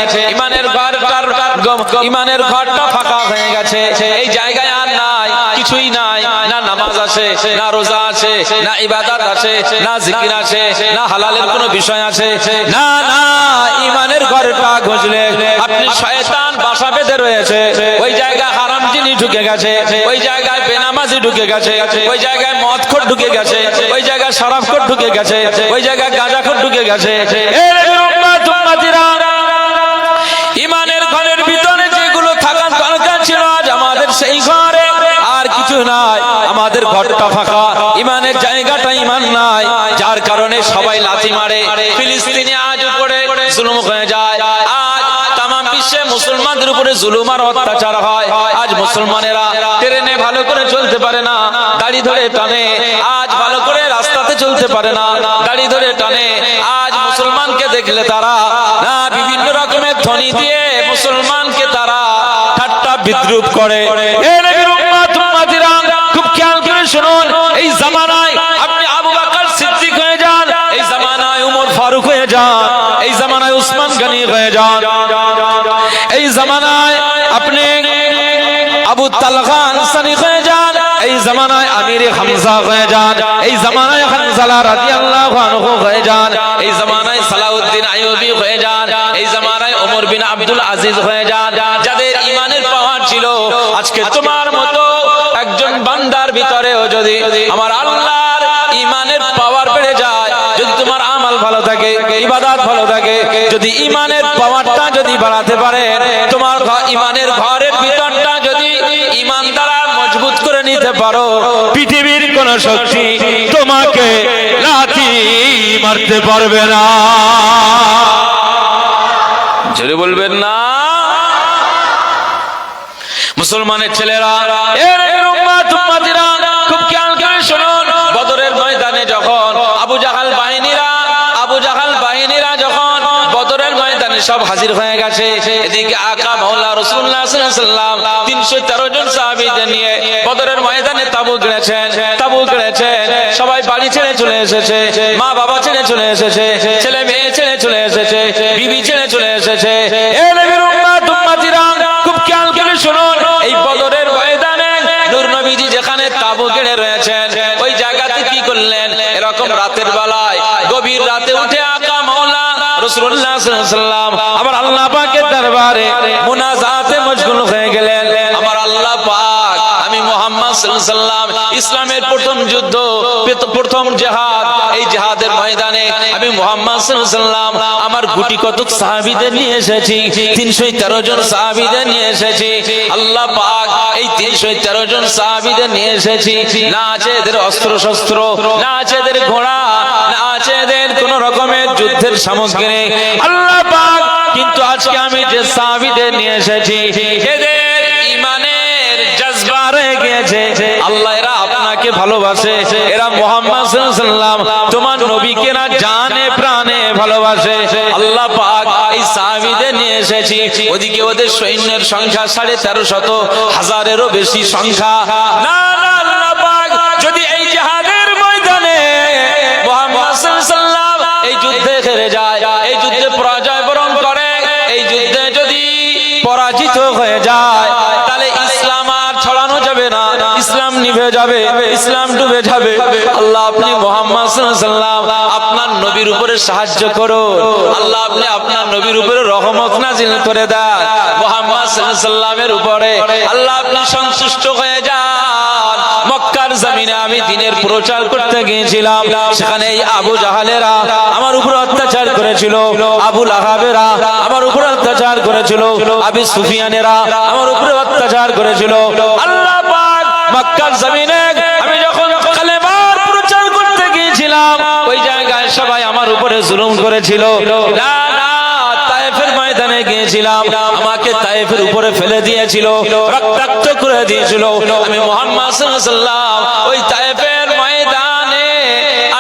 গেছে, ইমানের ঘরটা ফাঁকা হয়ে গেছে। এই জায়গায় আর নাই, কিছুই নাই, না নামাজ আছে, না রোজা আছে, না ইবাদত আছে, না জিকির আছে, না হালালের কোনো বিষয় আছে, না না। ইমানের ঘরটা খুঁজলে আপনি শয়তান বাসা বেঁধে রয়েছে। ওই জায়গায় হারাম জিনিস ঢুকে গেছে, ওই জায়গায় বেনামাজি ঢুকে গেছে, ওই জায়গায় মদখোর ঢুকে গেছে, ওই জায়গায় শরাবখোর ঢুকে গেছে, ওই জায়গায় গাঁজাখোর ঢুকে গেছে। ইমানের ঘরের ভিতরে যেগুলো থাকার দরকার ছিল আজ আমাদের সেই ঘরে আর কিছু নাই, আমাদের ঘরটা ফাঁকা, ইমানের জায়গাটা ইমান নাই, যার কারণে সবাই লাথি মারে। ফিলিস্তিনে আজ উপরে জুলুম হয়ে যায়, আজ তামাম বিশ্বে মুসলমানদের উপরে জুলুম আর অত্যাচার হয়। আজ মুসলমানেরা ট্রেনে ভালো করে চলতে পারে না, দাড়ি ধরে টানে। আজ ভালো করে রাস্তাতে চলতে পারে না, দাড়ি ধরে টানে। আজ মুসলমানকে দেখলে তারা না বিভিন্ন রকমের ধ্বনি দিয়ে মুসলমানকে তারা ঠাট্টা বিদ্রুপ করে। খুব খেয়াল করে শুনুন, এই জামানায় আপনি আবু বকর সিদ্দিক হয়ে যান, এই জামানায় উমর ফারুক হয়ে যান, এই জামানায় উসমান গনি হয়ে যান, এই জামানায় আপনি আবু তালহা আনসারী হয়ে যান, এই জামানায় আমির হামজা হয়ে যান, এই জামানায় হানজালা রাদিয়াল্লাহু আনহু হয়ে যান, এই জামানায় সালাউদ্দিন আইয়ুবী হয়ে যান, এই জামানায় ওমর বিন আব্দুল আজিজ হয়ে যান। যাদের ঈমানের পাওয়ার ছিল, আজকে তোমার মতো একজন বান্দার ভিতরেও যদি আমার আল্লাহর ঈমানের পাওয়ার বেড়ে যায়, যদি তোমার আমল ভালো থাকে, ইবাদত ভালো থাকে, যদি ঈমানের পাওয়ারটা যদি বাড়াতে পারে, তোমার ঈমানের ঘরের ভিতরটা যদি ঈমান দ্বারা মজবুত করে নিতে পারো, পৃথিবীর কোন শক্তি তোমাকে লাথি মারতে পারবে না। জোরে বলবেন না। মুসলমানের ছেলেরা, খুব খেয়াল করে শুনুন, বদরের ময়দানে যখন আবু জাহাল বাহিনীরা যখন বদরের ময়দানে সব হাজির হয়ে গেছে, এদিকে আকা মাওলা রাসূলুল্লাহ সাল্লাল্লাহু আলাইহি ওয়াসাল্লাম 313 জন সাহাবীদের নিয়ে বদরের ময়দানে তাবু গেড়েছেন। সবাই বাড়ি ছেড়ে চলে এসেছে, মা বাবা ছেড়ে চলে এসেছে, ছেলে মেয়ে ছেড়ে চলে এসেছে, বিবি ছেড়ে চলে এসেছে। এ নবীর উম্মত উম্মতিরা, খুব খেয়াল করে শুনুন, এই বদরের ময়দানে নূর নবীজি যেখানে তাবু গেড়ে রয়েছেন, ওই জায়গাতে কি করলেন, এরকম রাতের বেলায় গভীর রাতে উঠে আকা মাওলা রাসূলুল্লাহ সাল্লাল্লাহু আলাইহি ওয়াসাল্লাম আবার আল্লাহ পাকের দরবারে মুনাজাতে মশগুল হয়ে গেলেন। আমার আল্লাহ পাক, আমি মুহাম্মদ সাল্লাল্লাহু আলাইহি ওয়াসাল্লাম ইসলামের প্রথম যুদ্ধ, প্রথম জিহাদ, এই জিহাদের ময়দানে আমি মুহাম্মদ সাল্লাল্লাহু আলাইহি ওয়াসাল্লাম আমার গুটি কতক সাহাবীদের নিয়ে এসেছি, 313 জন সাহাবীদের নিয়ে এসেছি। আল্লাহ পাক এই 313 জন সাহাবীদের নিয়ে এসেছি, না আছে এদের অস্ত্র শস্ত্র, না আছে এদের ঘোড়া, না আছে এদের কোন রকমের যুদ্ধের সামগ্রী। আল্লাহ পাক কিন্তু আজকে আমি যে সাহাবীদের নিয়ে এসেছি, এদের ঈমানের জজবা রয়ে গিয়েছে। আল্লাহ এরা আপনাকে ভালোবাসে, এরা মুহাম্মদ সাল্লাল্লাহু আলাইহি ওয়াসাল্লাম তোমার নবীকে না জানে প্রাণে ভালোবাসে। আল্লাহ পাক এই সাহাবীদের নিয়ে এসেছি, ওদিকে ওদের সৈন্যের সংখ্যা 1350 হাজারেরও বেশি সংখ্যা। না না, আল্লাহ পাক যদি এই জিহাদের ময়দানে মুহাম্মদ সাল্লাল্লাহু আলাইহি ওয়াসাল্লাম এই যুদ্ধে হেরে যায়, এই যুদ্ধে পরাজয় বরণ করে, এই যুদ্ধে যদি পরাজিত হয়ে যায়, তাহলে ইসলাম আর ছড়ানো যাবে না, ইসলাম নিভে যাবে, ইসলাম ডুবে যাবে। আল্লাহ আপনি মুহাম্মদ সাল্লাল্লাহু আলাইহি ওয়াসাল্লাম আপনার নবীর উপরে সাহায্য করুন। আল্লাহ আপনি আপনার নবীর উপরে রহমত নাজিল করে দেন মুহাম্মদ সাল্লাল্লাহু আলাইহি ওয়াসাল্লামের উপরে। আল্লাহ আপনি সন্তুষ্ট হয়ে যান। মক্কার জমিনে আমি দ্বীনের প্রচার করতে গিয়েছিলাম, সেখানে এই আবু জাহালেরা আমার উপর অত্যাচার করেছিল, আবু লাহাবেরা আমার উপর অত্যাচার করেছিল, আবু সুফিয়ানেরা আমার উপর অত্যাচার করেছিল। আল্লাহ পাক মক্কার জমিনে আমি যখন কালেমার প্রচার করতে গিয়েছিলাম, ওই জায়গায় সবাই আমার উপরে জুলুম করেছিল। না না, তায়েফের ময়দানে গিয়েছিলাম, আমাকে তায়েফের উপরে ফেলে দিয়েছিল, রক্তাক্ত করে দিয়েছিল। আমি মুহাম্মদ সাল্লাল্লাহু আলাইহি ওয়াসাল্লাম ওই তায়েফের ময়দানে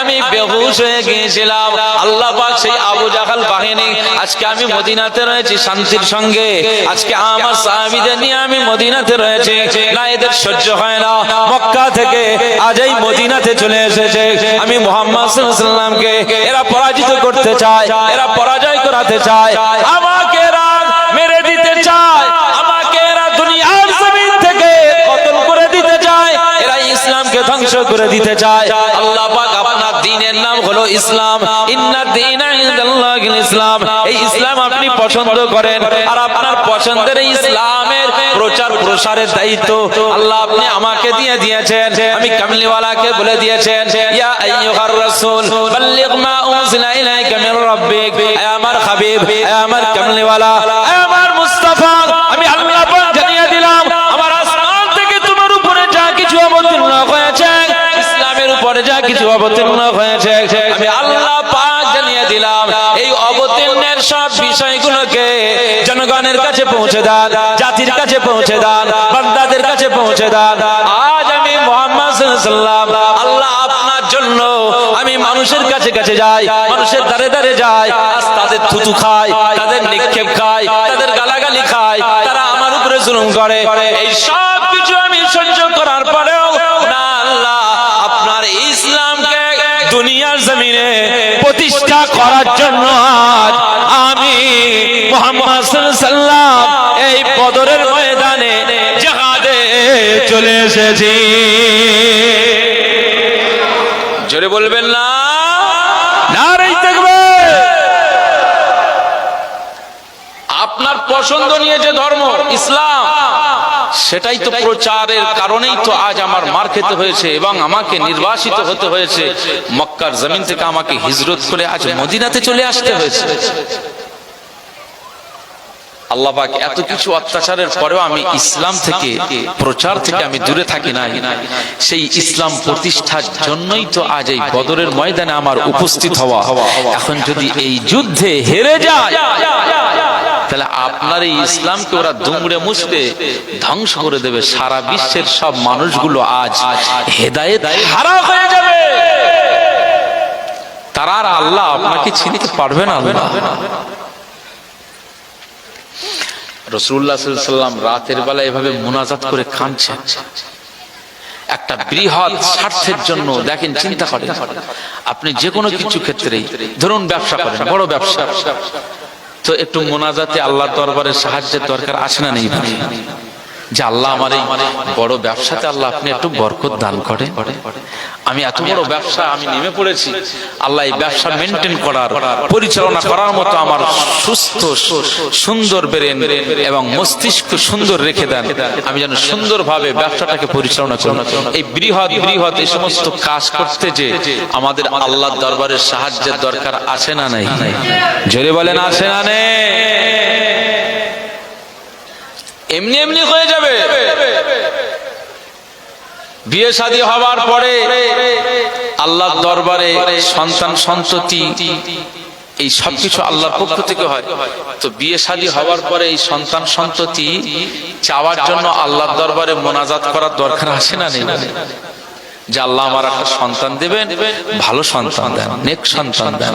আমি বেহুশ হয়ে গিয়েছিলাম। আল্লাহ পাক সেই আবু জাহাল বাহিনী, আজকে আমি মদিনাতে রয়েছি শান্তির সঙ্গে, আজকে আমার সাহাবীদের নিয়ে আমি মদিনাতে রয়েছি। না, এদের সহ্য হয় না, মক্কা থেকে আজ এই মদিনাতে চলে এসেছে। আমি মুহাম্মদ সাল্লাল্লাহু আলাইহি ওয়াসাল্লামকে এরা পরাজিত করতে চায়, এরা পরাজয় করাতে চায়, আমাকে এরা ধ্বংস করে দিতে চায়। আল্লাহ পাক আপনার দ্বীনের নাম হলো ইসলাম। ইন্নাদ দীনা ইনদাল্লাহিল ইসলাম। এই ইসলাম আপনি পছন্দ করেন, আর আপনার পছন্দের এই ইসলামের প্রচার প্রসারের দায়িত্ব আল্লাহ আপনি আমাকে দিয়ে দিয়েছেন। আমি কামলিওয়ালাকে বলে দিয়েছেন, ইয়া আইয়ুহার রাসূল বাল্লিগ মা উনজিলা ইলাইকা মির রাব্বিক। হে আমার হাবিব, হে আমার কামলিওয়ালা, হে আমার মুস্তাফা, আমি আল্লাহ পাক জানিয়ে দিলাম আমার আসমান থেকে তোমার উপরে যা কিছু অবতীর্ণ হয়েছে, ইসলামের উপরে যা কিছু অবতীর্ণ হয়েছে, আমি আল্লাহ পাক জানিয়ে দিলাম এই অবতীর্ণের সব বিষয়গুলোকে জনগণের কাছে পৌঁছে দেন, জাতির কাছে পৌঁছে দেন, বান্দাদের কাছে পৌঁছে দেন। আজ আমি মুহাম্মদ সাল্লাল্লাহু আলাইহি ওয়াসাল্লাম আল্লাহ আপনার জন্য আমি মানুষের কাছে কাছে যাই, মানুষের দাঁড়ে দাঁড়ে যাই, আজ তাদের থুতু খাই, তাদের নিক্ষেপ খাই, তাদের গালাগালি খাই, তারা আমার উপরে জুলুম করে। এই সব কিছু আমি সহ্য করার পরেও না আল্লাহ আপনার ইসলামকে দুনিয়ার জমিনে প্রতিষ্ঠা করার জন্য আজ আমি মুহাম্মদ সাল্লাল্লাহু আলাইহি ওয়াসাল্লাম এই বদরের ময়দানে জিহাদে চলে এসেছি। জোরে বলবেন না? নারে তাকবীর। আপনার পছন্দ নিয়ে যে ধর্ম ইসলাম, সেটাই তো প্রচারের কারণেই তো আজ আমার মার খেতে হয়েছে এবং আমাকে নির্বাসিত হতে হয়েছে। মক্কার জমিন থেকে আমাকে হিজরত করে আজ মদিনাতে চলে আসতে হয়েছে। আল্লাহ পাক এত কিছু অত্যাচারের পরেও আমি ইসলাম থেকে, প্রচার থেকে আমি দূরে থাকি না। সেই ইসলাম প্রতিষ্ঠার জন্যই তো আজ এই বদরের ময়দানে আমার উপস্থিত হওয়া। এখন যদি এই যুদ্ধে হেরে যায়, তাহলে আপনার এই ইসলামকে ওরা দুমড়ে মুছড়ে ধ্বংস করে দেবে। সারা বিশ্বের সব মানুষগুলো আজ হেদায়েত হারা হয়ে যাবে। তারা আর আল্লাহ আপনাকে চিনতে পারবে না। রাসূলুল্লাহ সাল্লাল্লাহু আলাইহি ওয়াসাল্লাম রাতের বেলা এভাবে মুনাজাত করে কাঁদছেন। একটা বৃহৎ স্বার্থের জন্য। দেখেন, চিন্তা করেন, আপনি যে কোনো কিছু ক্ষেত্রেই ধরুন ব্যবসা করেন, বড় ব্যবসা, তো একটু মুনাজাতে আল্লাহর দরবারে সাহায্যের দরকার আছে না নেই? যে আল্লাহ আমার এই বড় ব্যবসাতে আল্লাহ আপনি একটু বরকত দান করেন। আমি এত বড় ব্যবসা আমি নেমে পড়েছি, আল্লাহ এই ব্যবসা মেনটেন করার, পরিচালনা করার মতো আমার সুস্থ সুন্দর ব্রেন এবং মস্তিষ্ক সুন্দর রেখে দেন, আমি যেন সুন্দরভাবে ব্যবসাটাকে পরিচালনা করি। এই বৃহৎ বৃহৎ এই সমস্ত কাজ করতে যে আমাদের আল্লাহর দরবারের সাহায্যের দরকার আছে না নাই? জোরে বলেন, আছে না নেই? এমনি এমনি হয়ে যাবে। বিয়ে শাদী হওয়ার পরে আল্লাহর দরবারে সন্তান সন্ততি এই সবকিছু আল্লাহর পক্ষ থেকে হয়। তো বিয়ে শাদী হওয়ার পরে এই সন্তান সন্ততি চাওয়ার জন্য আল্লাহর দরবারে মোনাজাত করার দরকার আছে না নেই? যে আল্লাহ আমার একটা সন্তান দেবেন, ভালো সন্তান দেন, নেক সন্তান দেন,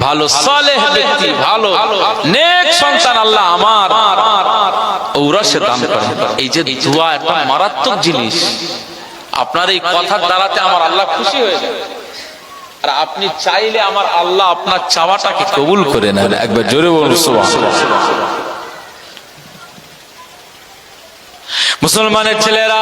ভালো সালেহ ব্যক্তি, ভালো নেক সন্তান আল্লাহ আমার ঔরসে দান করেন। এই যে দোয়া একটা মারাত্মক জিনিস। আপনার এই কথার দ্বারাতে আমার আল্লাহ খুশি হয়ে যায়, আর আপনি চাইলে আমার আল্লাহ আপনার চাওয়াটাকে কবুল করে নেন। একবার জোরে বলুন সুবহানাল্লাহ। মুসলমানের ছেলেরা,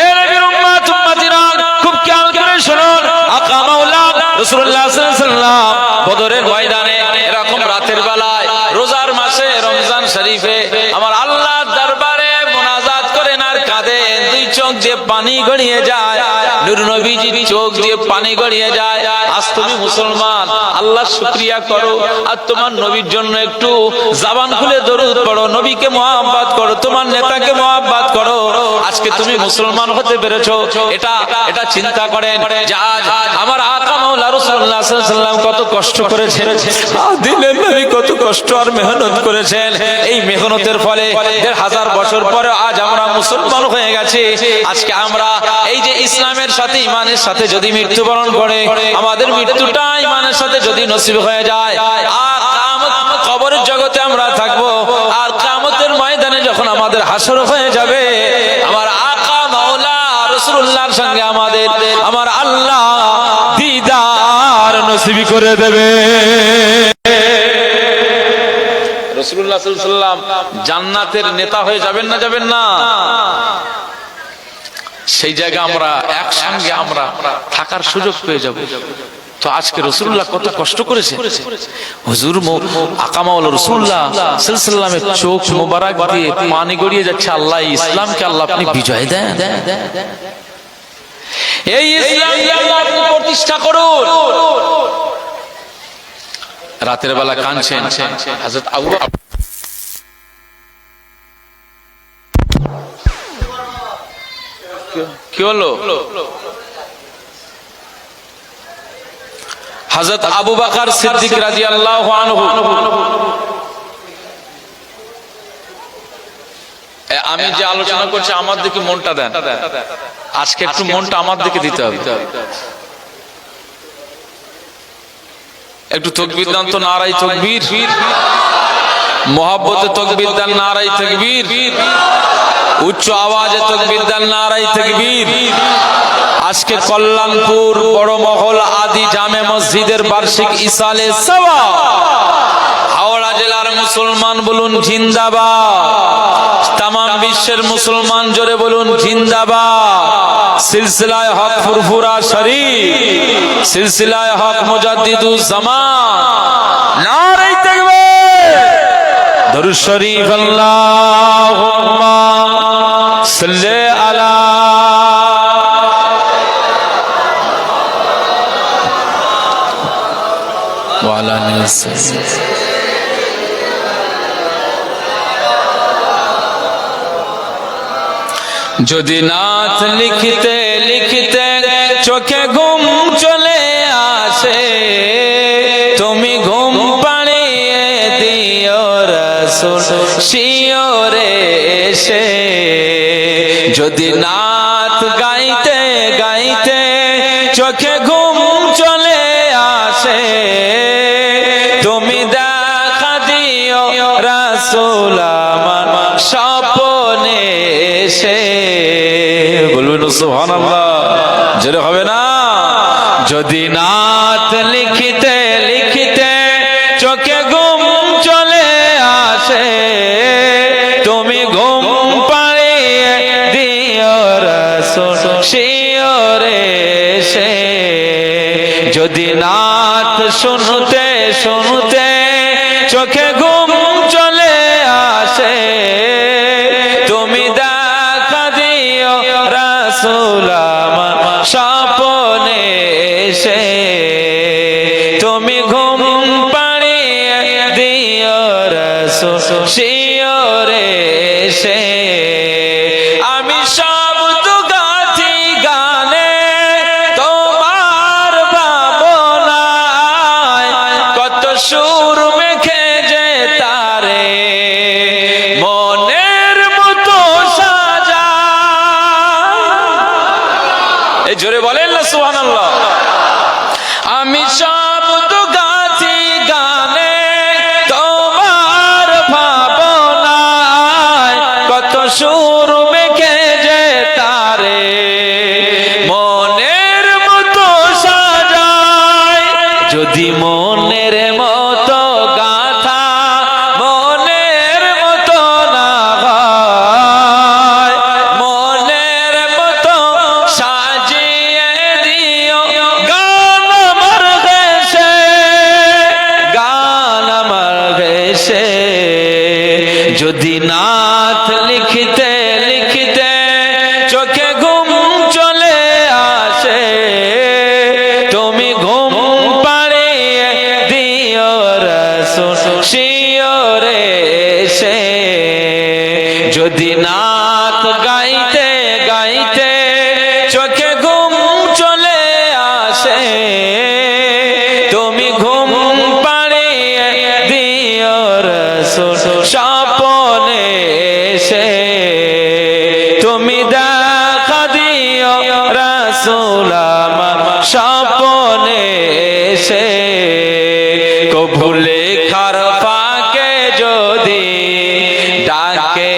এ নবীর উম্মত উম্মতিরা, খুব খেয়াল করে শুনুন। আকা মাওলা রাসূলুল্লাহ সাল্লাল্লাহু আলাইহি ওয়াসাল্লাম বদরের ময়দানে এরকম রাতের বেলায় রোজার মাসে রমজান শরীফে আমার আল্লাহর দরবারে মুনাজাত করেন আর কাঁদেন। দুই চোখ দিয়ে পানি গড়িয়ে যায়, নূর নবীজির চোখ দিয়ে পানি গড়িয়ে যায়। আজ তুমি মুসলমান, আল্লাহর শুকরিয়া করো, আর তোমার নবীর জন্য একটু জবান খুলে দরুদ পড়ো, নবীকে মহব্বত করো, তোমার নেতাকে মহব্বত করো। আজকে তুমি মুসলমান হতে পেরেছো, এটা চিন্তা করেন যে আজ আমার আকা মাওলা রাসূলুল্লাহ সাল্লাল্লাহু আলাইহি ওয়াসাল্লাম কত কষ্ট করেছেন, দিনের নবী কত কষ্ট আর মেহনত করেছেন। এই মেহনতের ফলে ১৫০০ বছর পরে আজ আমরা মুসলমান হয়ে গেছি। আজকে আমরা এই যে ইসলামের সাথে, ইমানের সাথে যদি মৃত্যুবরণ করে, আমাদের মৃত্যুটা ইমানের সাথে যদি নসিব হয়ে যায়, আর কিয়ামত কবরের জগতে আমরা থাকবো, আর কিয়ামতের ময়দানে যখন আমাদের হাসর হয়ে যাবে, আমার আকা মাওলা রাসূলুল্লাহর সঙ্গে আমার আল্লাহ দিদার নসিব করে দেবে। রাসূলুল্লাহ সাল্লাল্লাহু আলাইহি ওয়াসাল্লাম জান্নাতের নেতা হয়ে যাবেন না? যাবেন না? সেই জায়গায় আমরা একসঙ্গে আমরা থাকার সুযোগ পেয়ে যাব। তো আজকে রাসূলুল্লাহ কত কষ্ট করেছে, হুজুর আকামাউল রাসূলুল্লাহ সাল্লাল্লাহু আলাইহি ওয়াসাল্লামের চোখ মোবারক দিয়ে পানি গড়িয়ে যাচ্ছে, আল্লাহ ইসলামকে আল্লাহ আপনি বিজয় দেন, এই ইসলামকে আল্লাহ আপনি প্রতিষ্ঠা করুন। রাতের বেলা কাঁদছেন হযরত আবু কি হলো, হযরত আবু বকর সিদ্দিক রাদিয়াল্লাহু আনহু, আমি যে আলোচনা করছি আমার দিকে মনটা দেন, আজকে একটু মনটা আমার দিকে দিতে হবে। একটু তাকবীর দান তো, নারায়ে তাকবীর, মোহাব্বতে তাকবীর দান, নারায়ে তাকবীর, উচ্চ আওয়াজে তাকবীর দান, নারায়ে তাকবীর। আজকে কল্যাণপুর বড় মহল আদি জামে মসজিদের বার্ষিক ইসালে সওয়াব, হাওড়া জেলার মুসলমান বলুন জিন্দাবাদ, তাম বিশ্বের মুসলমান জোরে বলুন জিন্দাবাদ। সিলসিলায়ে হক ফুরফুরা শরীফ, সিলসিলায়ে হক মুজাদ্দিদুজ জামান, নারায়ে তাকবীর, দরুদ শরীফ, আল্লাহুম্মা সাল্লি আলা ওয়া আলা আলিহি। যদি নাত লিখতে লিখতে চোখে ঘুম চলে আসে, তুমি ঘুম পাড়িয়ে দিও রাসূল শিওরে এসে। যদি নাত গাইতে গাইতে চোখে ঘুম চলে আসে, তুমি দেখা দিও রাসূল আমার স্বপ্নে এসে। বলবেন সুবহানাল্লাহ, জোরে হবে না? যদি নাত লিখতে লিখতে চোখে ঘুম চলে আসে, তুমি ঘুম পাড়িয়ে দিও রাসূল শিওরে এসে। যদি নাত শুনতে শুনতে চোখে ঘুম চলে আসে, তুমি দেখা দিও রাসূল আমার স্বপ্নে এসে। তুমি ঘুম পাড়িয়ে দিও রাসূল শিওরে এসে। আমি শব্দ গাথি গানে তোমার ভাবনায়, কত সুর মেখে যে তারে মনের মতো সাজা। এই জোরে বলেন না সুবহানাল্লাহ। আমি শব্দ গাথি গানে তোমার ভাবনায়, কত সুর মেখে যে তারে মনের মতো সাজায়। যদি মনের মতো গাথা মনের মতো না হয়, মনের মতো সাজিয়ে দিও গান আমার ঘেষে, গান আমার ঘেষে। যদি নাত লিখতে লিখতে চোখে ঘুম চলে আসে, তুমি ঘুম পাড়িয়ে দিও রাসূল শিওরে এসে। যদি নাত গাইতে গাইতে চোখে ঘুম চলে আসে, তুমি ঘুম পাড়িয়ে দিও রাসূল স্বপ্নে এসে। তুমি দেখা দিও রাসূল আমার স্বপ্নে এসে। কভু লেখার ফাঁকে যদি ডাকে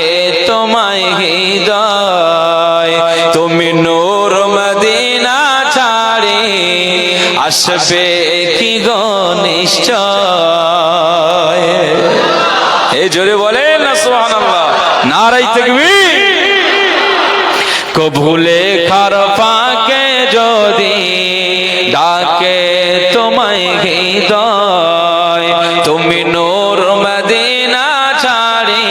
তোমায় হৃদয়, তুমি নূর মদিনা ছাড়ি আসবে কি গো নিশ্চয়। এই জোরে বলেন না সুবহানাল্লাহ, নারায়ে তাকবীর। কবুলে খার ফাঁকে যদি ডাকে তোমায় হৃদয়, তুমি নূর মদিনা ছাড়ি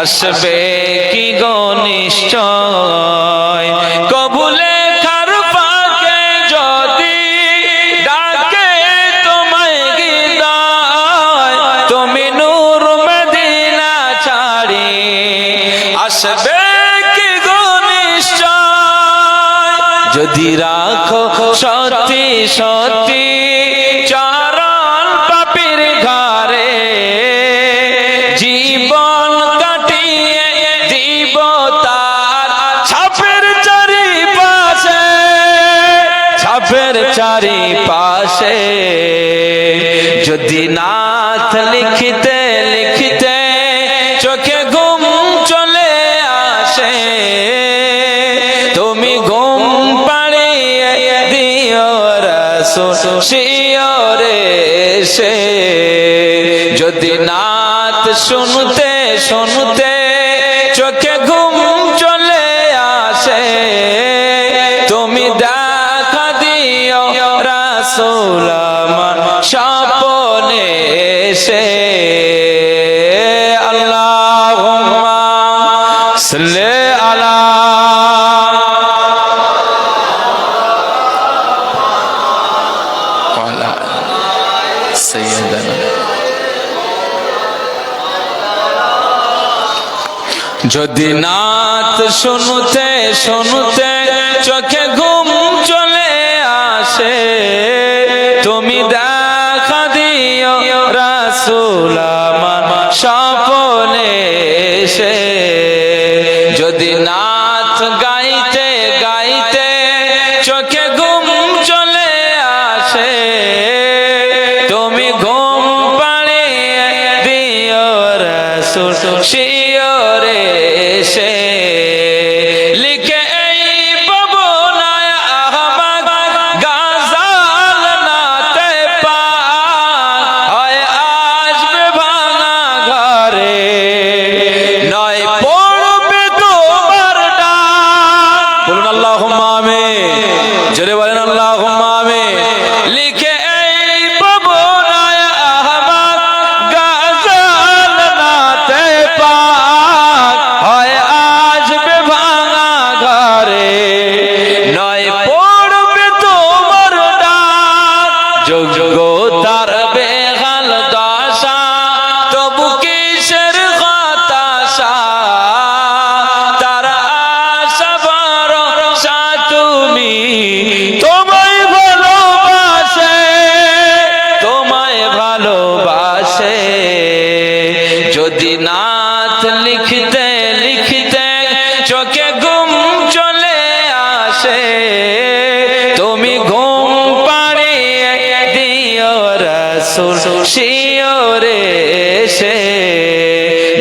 আসবে কি গো নিশ্চয়। কবুলে খার ফাঁকে যদি ডাকে তোমায় হৃদয়, তুমি নূর মদিনা ছাড়ি আসবে যদি রাখো সত্যি সত্যি চরণ পাপীর ঘরে, জীবন কাটিয়ে দিব তার ছাপের চারিপাশে, ছাপের চারিপাশে। যদি নাথ লিখিতে লিখিতে চোখে ঘুম চলে আসে, তুমি ঘুম পাড়িয়ে দিও রাসূল শিয়রে এসে। যদি নাত শুনতে শুনতে চোখে ঘুম চলে আসে, তুমি দেখা দিও রাসূল আমার স্বপ্নে এসে। আল্লাহুম্মা সাল্লি আলা যদি নাত শুনতে শুনতে চোখে ঘুম চলে আসে, তুমি দেখা দিও রাসূল আমার স্বপ্নে এসে। যদি নাত গাইতে গাইতে চোখে ঘুম চলে আসে, তুমি ঘুম পাড়িয়ে দিও রাসূল শিয়রে এসে। লিখে এই পাবনায় আহমদ গাজাল নাতে পাক, হয় আসবে ভাঙা ঘরে নয় পড়বে তোমার ডাক। বলুন আল্লাহুম্মা আমিন, জোরে বলেন আল্লাহুম্মা আমিন। লিখে এই পাবনায় আহমদ গাজাল নাতে পাক, হয় আসবে ভাঙা ঘরে নয় পড়বে তোমার ডাক। যোগ্যতার বেহাল দশা তবু কিসের হতাশা, তারা আশা ভরসা তুমি তোমায় ভালোবাসে, তোমায় ভালোবাসে। যদি নাত লিখতে লিখতে চোখে ঘুম চলে আসে, তুমি ঘুম পাড়িয়ে দিও রাসূল শিয়রে এসে।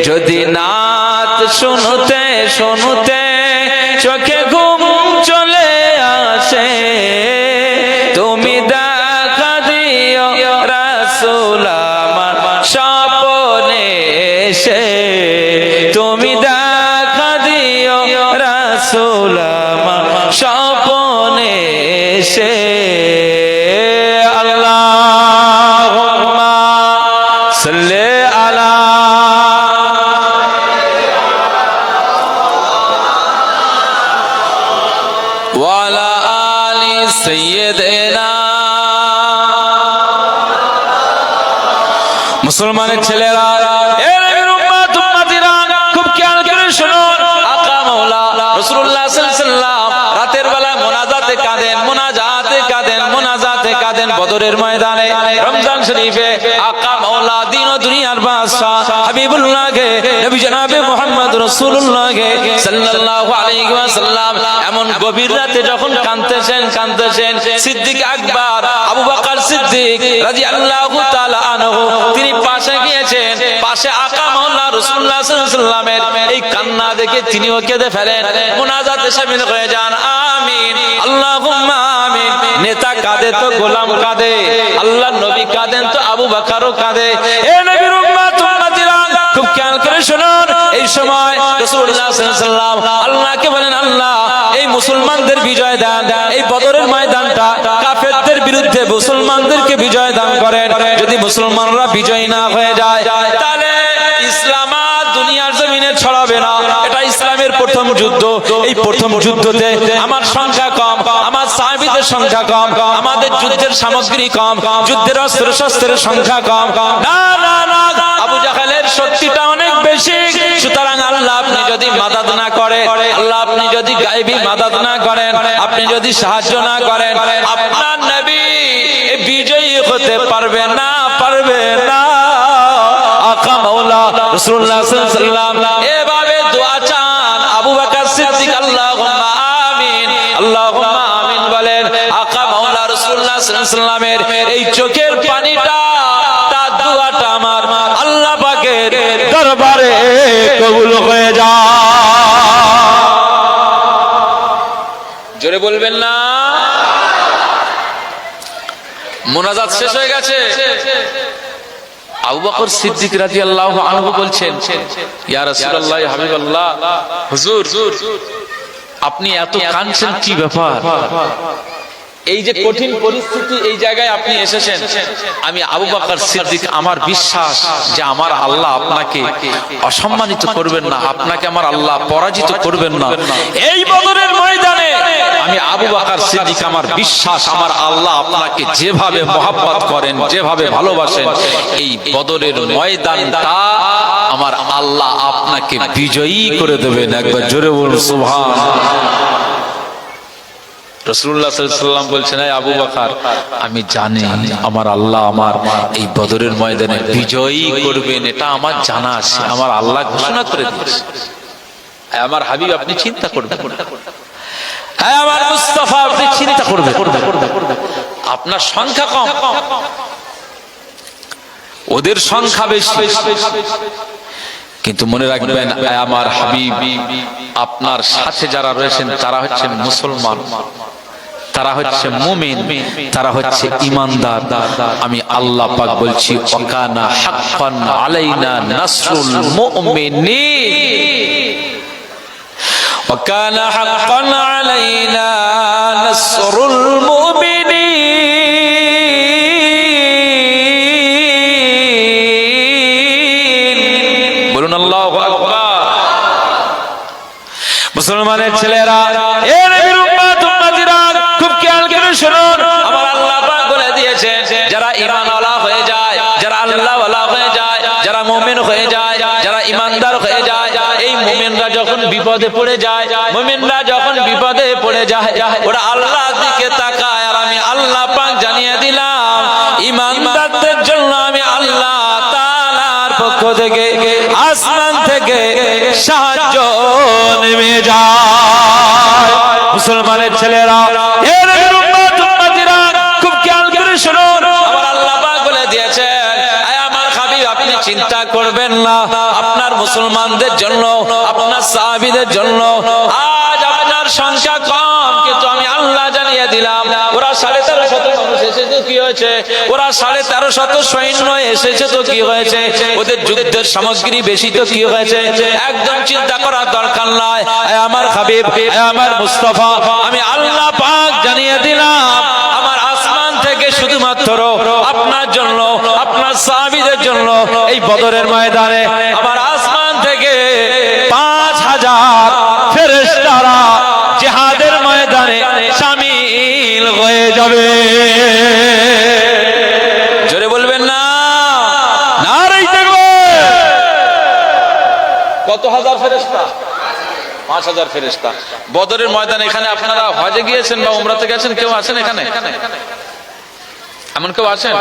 যদি নাত শুনতে শুনতে চোখে ঘুম চলে আসে, তুমি দেখা দিও রাসূল আমার স্বপ্নে এসে। তুমি দেখা দিও রাসূল আমার স্বপ্নে এসে। আল্লাহুম্মা সাল্লি আলা ওয়ালা আলি সাইয়্যিদিনা। মুসলমানের ছেলেরা, এ নবীর উম্মত উম্মতিরা, খুব খেয়াল করে শুনো। আকা মাওলা রাসূলুল্লাহ সাল্লাল্লাহু আলাইহি ওয়াসাল্লাম রাতের বেলা মুনাজাতে কাঁদেন, মুনাজাতে কাঁদেন, মুনাজাতে কাঁদেন বদরের ময়দানে। রমজান শরীফে আকা মাওলা দিন ও দুনিয়ার বাদশা হাবিবুল্লাহকে, নবী জনাবে মুহাম্মদ রাসূলুল্লাহকে সাল্লাল্লাহু আলাইহি ওয়াসাল্লাম এমন গভীর রাতে যখন কাঁদতেছেন কাঁদতেছেন, সিদ্দিক আকবর আবু বকর সিদ্দিক রাদিয়াল্লাহু তাআলা আনহু তিনি পাশে গিয়েছেন। পাশে আকা মাওলা রাসূলুল্লাহ সাল্লাল্লাহু আলাইহি ওয়াসাল্লামের এই কান্না দেখে তিনিও কেঁদে ফেলেন, মুনাজাতে শামিল হয়ে যান। আমিন, আল্লাহুম্মা আমিন। নেতা কাঁদে তো গোলাম কাঁদে, আল্লাহর নবী কাঁদেন তো আবু বকরও কাঁদে। এ নবীর উম্মত উম্মতিরা, খুব খেয়াল করে শুনুন। এই সময় রাসূলুল্লাহ সাল্লাল্লাহু আলাইহি ওয়াসাল্লাম আল্লাহকে বলেন, আল্লাহ এই মুসলমানদের বিজয় দান, এই বদরের ময়দানটা কাফেরদের বিরুদ্ধে মুসলমানদেরকে বিজয় দান করেন। যদি মুসলমানরা বিজয় না হয়ে যায় তাহলে ইসলাম আর দুনিয়ার জমিনে ছড়াবে না। এটা ইসলামের প্রথম যুদ্ধ। এই প্রথম যুদ্ধতে আমার সংখ্যা কম, আমার সাহাবীদের সংখ্যা কম, আমাদের যুদ্ধের সামগ্রী কম, যুদ্ধের অস্ত্র শস্ত্রের সংখ্যা কম। না না না, আবু জাহেলের শক্তিটা অনেক বেশি। সুতরাং আল্লাহ আপনি যদি মাদাদ না করেন, আল্লাহ আপনি যদি গায়েবী মাদাদ না করেন, আপনি যদি সাহায্য না করেন, আপনার নবী বিজয়ী হতে পারবে না, পারবে না। আকা মাওলা রাসূলুল্লাহ সাল্লাল্লাহু আলাইহি ওয়াসাল্লাম এভাবে দোয়া চান। আবু বকর সিদ্দিক আল্লাহুম্মা আমিন, আল্লাহুম্মা আমিন বলেন। আকা মাওলা রাসূলুল্লাহ সাল্লাল্লাহু আলাইহি ওয়াসাল্লামের এই চোখের পানিটা, তার দোয়াটা আমার আল্লাহ পাকের দরবারে কবুল হয়ে যায়। জোরে বলবেন না? মুনাজাত শেষ হয়ে গেছে। আবু বকর সিদ্দিক রাদিয়াল্লাহু আনহু বলছেন, ইয়া রাসূলুল্লাহ, ইয়া হাবিবাল্লাহ, হুজুর আপনি এত কাঁদছেন, কি ব্যাপার? এই যে কঠিন পরিস্থিতি, এই জায়গায় আপনি এসেছেন। আমি আবু বকর সিদ্দিক, আমার বিশ্বাস যে আমার আল্লাহ আপনাকে অসম্মানিত করবেন না, আপনাকে আমার আল্লাহ পরাজিত করবেন না। এই বদরের ময়দানে আমি আবু বকর সিদ্দিক, আমার বিশ্বাস আমার আল্লাহ আপনাকে যেভাবে মহব্বত করেন, যেভাবে ভালোবাসেন, এই বদরের ময়দানটা আমার আল্লাহ আপনাকে বিজয়ী করে দেবেন। একবার জোরে বলুন সুবহানাল্লাহ। রাসূলুল্লাহ সাল্লাল্লাহু আলাইহি ওয়াসাল্লাম বলছেন, আবু বকর আমি জানি আমার আল্লাহ আমার এই বদরের ময়দানে বিজয়ী করবেন, এটা আমার জানা আছে, আমার আল্লাহ ঘোষণা করে দিয়েছে। আমার হাবিব আপনি চিন্তা করবেন, হ্যাঁ আমার মুস্তাফা আপনি চিন্তা করবেন। আপনার সংখ্যা কম, ওদের সংখ্যা বেশি, কিন্তু মনে রাখবেন আমার হাবিব আপনার সাথে যারা রয়েছেন তারা হচ্ছেন মুসলমান, তারা হচ্ছে মুমিন, তারা হচ্ছে ঈমানদার। আমি আল্লাহ পাক বলছি, ওয়াকানা হাক্কান আলাইনা নাসরুল মুমিনিন, ওয়াকানা হাক্কান আলাইনা নাসরুল মুমিনিন। বলুন আল্লাহু আকবার। মুসলমানের ছেলেরা, এ নবীর উম্মত উম্মতিরা, খুব খেয়াল করে শুনুন। আমার আল্লাহ পাক বলে দিয়েছে, যারা ঈমানওয়ালা হয়ে যায়, যারা আল্লাহওয়ালা হয়ে যায়, যারা মুমিন হয়ে যায়, যারা ঈমানদার হয়ে যায়, এই মুমিনরা যখন বিপদে পড়ে যায়, মুমিনরা যখন বিপদে পড়ে যায়, ওরা আল্লাহর দিকে তাকায়। আর আমি আল্লাহ পাক জানিয়ে দিলাম, ঈমানদারদের জন্য আমি আল্লাহ তাআলার পক্ষ থেকে, আসমান থেকে সাহায্য নেমে যায়। মুসলমানের ছেলেরা, এ নবীর উম্মত উম্মতিরা, খুব খেয়াল করে শুনুন। আমার আল্লাহ পাক বলে দিয়েছেন, আয় আমার হাবিব আপনি চিন্তা করবেন না, আপনার মুসলমানদের জন্য, আপনার সাহাবীদের জন্য। আজ আপনার সংখ্যা কম, কিন্তু আমি আল্লাহ জানিয়ে দিলাম, ওরা 1350 মানুষ এসেছে তো কি হয়েছে, ওরা 1350 সৈন্য এসেছে তো কি হয়েছে, ওদের যুদ্ধের সামগ্রী বেশি তো কি হয়েছে, একদম চিন্তা করার দরকার নাই। আমার হাবিব, আমার মুস্তাফা, আমি আল্লাহ পাক জানিয়ে দিলাম, আমার আসমান থেকে শুধুমাত্র আপনার জন্য, আপনার সাহাবীদের জন্য এই বদরের ময়দানে আমার আসমান থেকে 5000 ফেরেশতারা জিহাদের ময়দানে শামিল হয়ে যাবে। জোরে বলবেন না? নারে তাকবীর। কত হাজার ফেরেশতা? 5000 ফেরেশতা। বদরের ময়দানে, এখানে আপনারা হজে গিয়েছেন বা উমরাতে গেছেন, কেউ আছেন এখানে? এমন কেউ আছেন?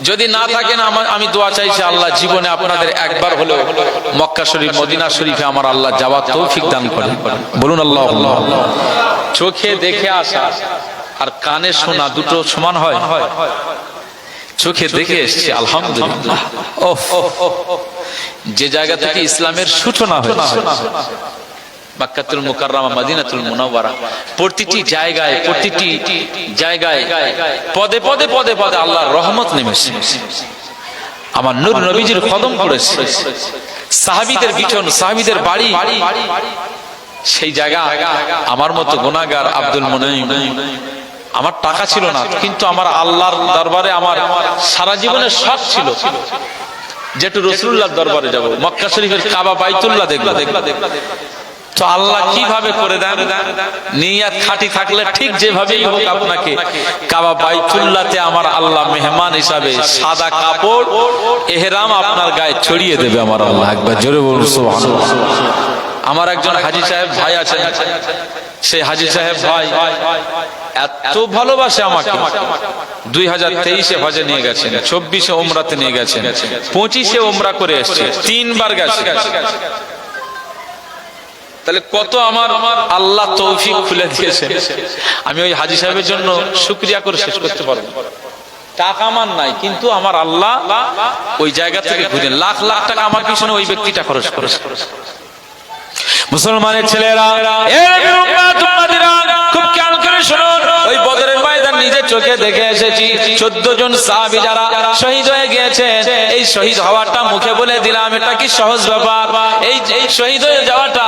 যদি না থাকেন, আমি দোয়া চাইছি, আল্লাহ জীবনে আপনাদের একবার হলেও মক্কা শরীফ, মদিনা শরীফে আমার আল্লাহ যাওয়ার তৌফিক দান করেন। বলুন আল্লাহুম্মা। চোখে দেখে আসা আর কানে শোনা দুটো সমান হয়? চোখে দেখে এসেছি আলহামদুলিল্লাহ। যে জায়গা থেকে ইসলামের সূচনা হয়েছে, মক্কাতুল মুকাররমা, মদিনাতুল মুনাওয়ারা, প্রতিটি জায়গায় পদে পদে পদে পদে আল্লাহর রহমত নেমেছে। আমার নূর নবীজির কদম পড়েছে। সাহাবীদের বিছন, সাহাবীদের বাড়ি, সেই জায়গা আমার মতো গুনাহগার আব্দুল মুনাইম, আমার টাকা ছিল না, কিন্তু আমার আল্লাহর দরবারে আমার সারা জীবনের শখ ছিল যেটু রাসূলুল্লাহর দরবারে যাব, মক্কা শরীফের কাবা বাইতুল্লাহ দেখব। তো আল্লাহ কিভাবে করে দেন, নিয়ত খাঁটি থাকলে ঠিক যেভাবেই হোক আপনাকে কাবা বাইতুল্লাহতে আমার আল্লাহ মেহমান হিসাবে সাদা কাপড় ইহরাম আপনার গায়ে ছড়িয়ে দেবে আমার আল্লাহ। একবার জোরে বলুন সুবহানাল্লাহ। আমার একজন হাজী সাহেব ভাই আছেন, সেই হাজী সাহেব ভাই এত ভালোবাসে আমাকে, 2023-এ হজে নিয়ে গেছেন, 24-এ উমরাতে নিয়ে গেছেন, 25-এ উমরা করে এসেছে, 3 বার গেছে। তাহলে কত আমার আল্লাহ তৌফিক খুলে দিয়েছে, আমি ওই হাজী সাহেবের জন্য শুকরিয়া করে শেষ করতে পারবো। টাকা আমার নাই, কিন্তু আমার আল্লাহ ওই জায়গা থেকে ঘুরে লাখ লাখ টাকা আমার পিছনে ওই ব্যক্তিটা খরচ করেছে। মুসলমানের ছেলেরা, খুব খেয়াল করে শুনুন, ওই বদরের ময়দান নিজের চোখে দেখে এসেছি। 14 জন সাহাবী যারা শহীদ হয়ে গিয়েছে, এই শহীদ হওয়াটা মুখে বলে দিলাম এটা কি সহজ ব্যাপার? এই শহীদ হয়ে যাওয়াটা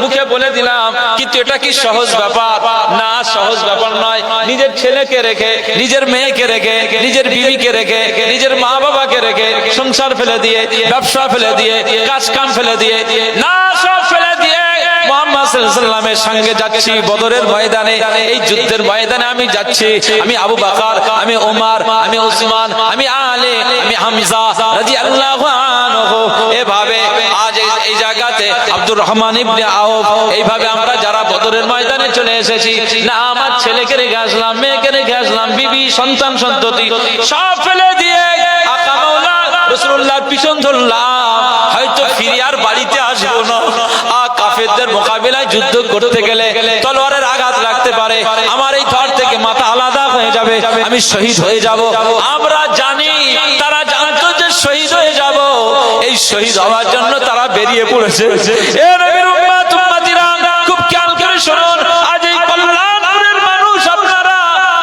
মুখে বলে দিলাম, কিন্তু এটা কি সহজ ব্যাপার? না, সহজ ব্যাপার নয়। নিজের ছেলেকে রেখে, নিজের মেয়েকে রেখে, নিজের বিবিকে রেখে, নিজের মা বাবাকে রেখে, সংসার ফেলে দিয়ে, ব্যবসা ফেলে দিয়ে, কাজ কাম ফেলে দিয়ে, না সব ফেলে দিয়ে মুহাম্মদ সাল্লাল্লাহু আলাইহি ওয়াসাল্লামের সঙ্গে যাচ্ছি বদরের ময়দানে। এই যুদ্ধের ময়দানে আমি যাচ্ছি, আমি আবু বকর, আমি ওমর, আমি ওসমান, আমি আলী, আমি হামজা রাদিয়াল্লাহু আনহু, এভাবে আজ এই জায়গাতে আব্দুর রহমান ইবনে আওফ, এইভাবে আমরা যারা বদরের ময়দানে চলে এসেছি, না আমার ছেলেকে রেখে আসলাম, মেয়েকে রেখে আসলাম, বিবি, সন্তান সন্ততি সব ফেলে দিয়ে আকা মাওলা রাসূলুল্লাহর পিছন ধরলাম। হয়তো ফিরে আর বাড়িতে আসবো না, কাফেরদের মোকাবিলায় যুদ্ধ করতে গেলে তলোয়ারের আঘাত লাগতে পারে, আমার এই ধর থেকে মাথা আলাদা হয়ে যাবে, আমি শহীদ হয়ে যাব। আমরা জানি, তারা জানতো যে শহীদ হয়ে যাব, এই শহীদ হওয়ার জন্য তারা বেরিয়ে পড়েছে। এ নবীর উম্মত উম্মতিরা, খুব খেয়াল করে শুনুন, আজ এই কল্যাণপুরের মানুষ আপনারা,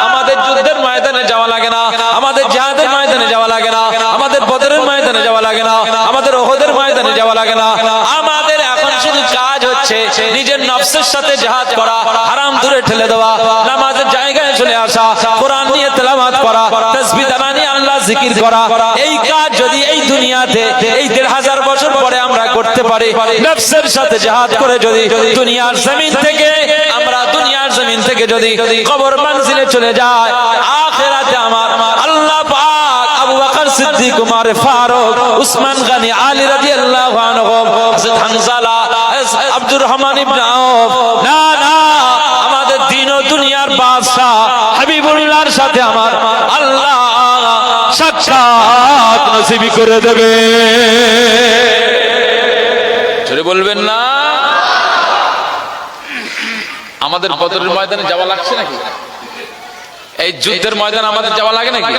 আমাদের যুদ্ধের ময়দানে যাওয়া লাগে না, আমাদের জিহাদের ময়দানে যাওয়া লাগে না, আমাদের বদরের ময়দানে যাওয়া লাগে না, আমাদের উহুদের ময়দানে যাওয়া লাগে না। আমাদের এখন শুধু কাজ হচ্ছে নিজের নফসের সাথে জিহাদ করা, হারাম দূরে ঠেলে দেওয়া, নামাজের জায়গায় চলে আসা, কোরআন নিয়ে তেলাওয়াত করা, তাসবিহ দানা নিয়ে আল্লাহ জিকির করা। এই কাজ যদি এই দুনিয়াতে এই 1500 বছর পরে আমরা করতে পারি, নফসের সাথে জিহাদ করে যদি দুনিয়ার জমিন থেকে আমরা দুনিয়ার জমিন থেকে যদি কবর মঞ্জিলে চলে যায়, আখিরাতে আমার আল্লাহ পাক আবু বকর সিদ্দিক, উমর ফারুক, উসমান গনি, আলী রাদিয়াল্লাহু আনহু, হযরত হানজালা, আব্দুর রহমান ইবনে আওফ, না না, আমাদের দিন ও দুনিয়ার বাদশা হাবিবুল্লাহর সাথে আমার আল্লাহ সাক্ষাৎ নসিব করে দেবে। জোরে বলবেন না? আমাদের বদরের ময়দানে যাওয়া লাগছে নাকি? এই যুদ্ধের ময়দানে আমাদের যাওয়া লাগে নাকি?